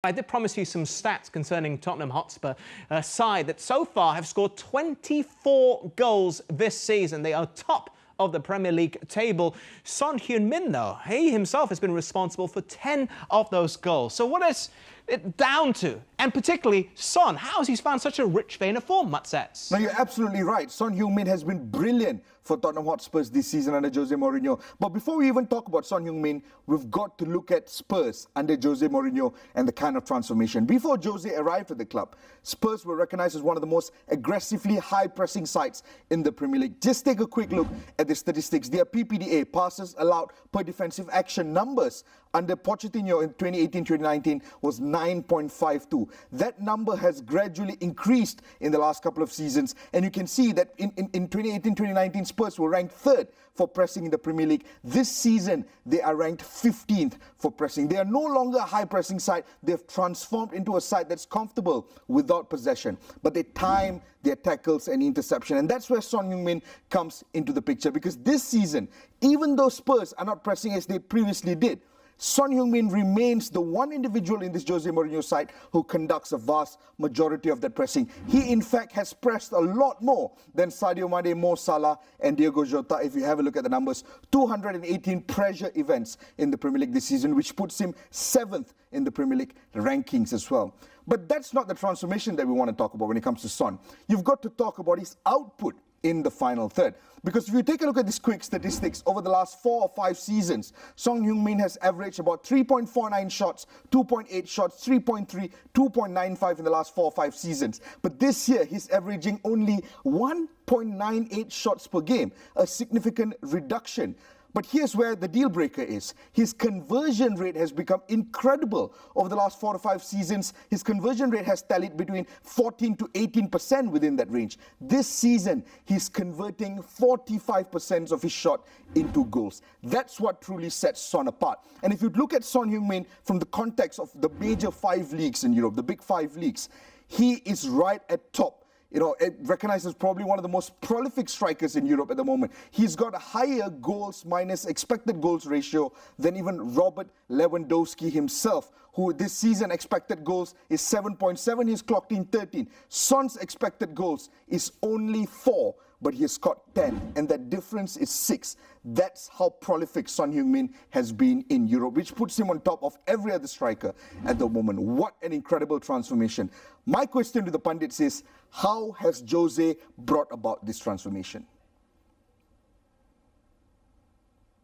I did promise you some stats concerning Tottenham Hotspur, a side that so far have scored 24 goals this season. They are top of the Premier League table. Son Heung-min, though, he himself has been responsible for 10 of those goals. So what is it down to? And particularly Son, how has he found such a rich vein of form, Matt says? No, you're absolutely right. Son Heung-min has been brilliant for Tottenham Hotspurs this season under Jose Mourinho. But before we even talk about Son Heung-min, we've got to look at Spurs under Jose Mourinho and the kind of transformation. Before Jose arrived at the club, Spurs were recognised as one of the most aggressively high-pressing sides in the Premier League. Just take a quick look at the statistics. Their PPDA, passes allowed per defensive action, numbers under Pochettino in 2018-2019 was 9.52. That number has gradually increased in the last couple of seasons, and you can see that in 2018-2019 Spurs were ranked 3rd for pressing in the Premier League. This season they are ranked 15th for pressing. They are no longer a high pressing side. They've transformed into a side that's comfortable without possession, but they time their tackles and interception, and that's where Son Heung-min comes into the picture, because this season, even though Spurs are not pressing as they previously did, Son Heung-min remains the one individual in this Jose Mourinho side who conducts a vast majority of that pressing. He, in fact, has pressed a lot more than Sadio Mane, Mo Salah and Diogo Jota. If you have a look at the numbers, 218 pressure events in the Premier League this season, which puts him 7th in the Premier League rankings as well. But that's not the transformation that we want to talk about when it comes to Son. You've got to talk about his output in the final third. Because if you take a look at these quick statistics, over the last 4 or 5 seasons, Son Heung-min has averaged about 3.49 shots, 2.8 shots, 3.3, 2.95 in the last 4 or 5 seasons. But this year, he's averaging only 1.98 shots per game, a significant reduction. But here's where the deal breaker is. His conversion rate has become incredible over the last 4 to 5 seasons. His conversion rate has tallied between 14 to 18% within that range. This season, he's converting 45% of his shot into goals. That's what truly sets Son apart. And if you look at Son Heung-min from the context of the major 5 leagues in Europe, the big 5 leagues, he is right at top. You know, recognized as probably one of the most prolific strikers in Europe at the moment. He's got a higher goals minus expected goals ratio than even Robert Lewandowski himself, who this season expected goals is 7.7. He's clocked in 13. Son's expected goals is only 4, but he has got 10, and that difference is 6. That's how prolific Son Heung-min has been in Europe, which puts him on top of every other striker at the moment. What an incredible transformation. My question to the pundits is, how has Jose brought about this transformation?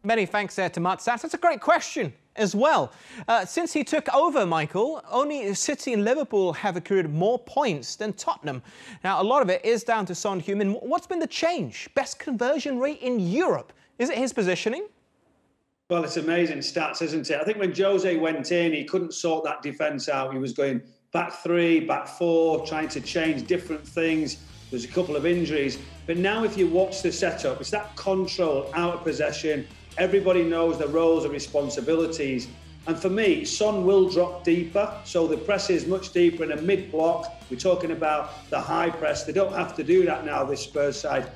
Many thanks there to Matt Sass. That's a great question as well. Since he took over, Michael, only City and Liverpool have accrued more points than Tottenham. Now, a lot of it is down to Son Heung-min. What's been the change? Best conversion rate in Europe. Is it his positioning? Well, it's amazing stats, isn't it? I think when Jose went in, he couldn't sort that defence out. He was going back 3, back 4, trying to change different things. There's a couple of injuries. But now if you watch the setup, it's that control out of possession. Everybody knows their roles and responsibilities. And for me, Son will drop deeper. So the press is much deeper in a mid-block. We're talking about the high press. They don't have to do that now, this Spurs side.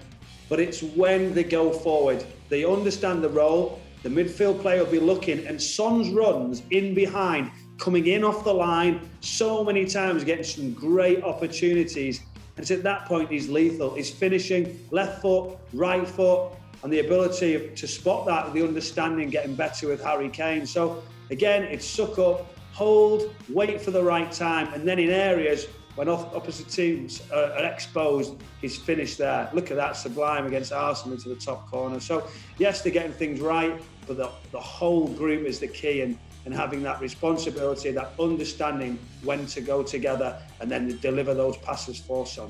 But it's when they go forward. They understand the role. The midfield player will be looking, and Son's runs in behind, coming in off the line so many times, getting some great opportunities. And it's at that point he's lethal. He's finishing left foot, right foot, and the ability to spot that, the understanding, getting better with Harry Kane. So again, it's suck up, hold, wait for the right time, and then in areas when opposite teams are exposed, he's finished there. Look at that, sublime against Arsenal into the top corner. So yes, they're getting things right, but the whole group is the key, and having that responsibility, that understanding when to go together and then deliver those passes for Son.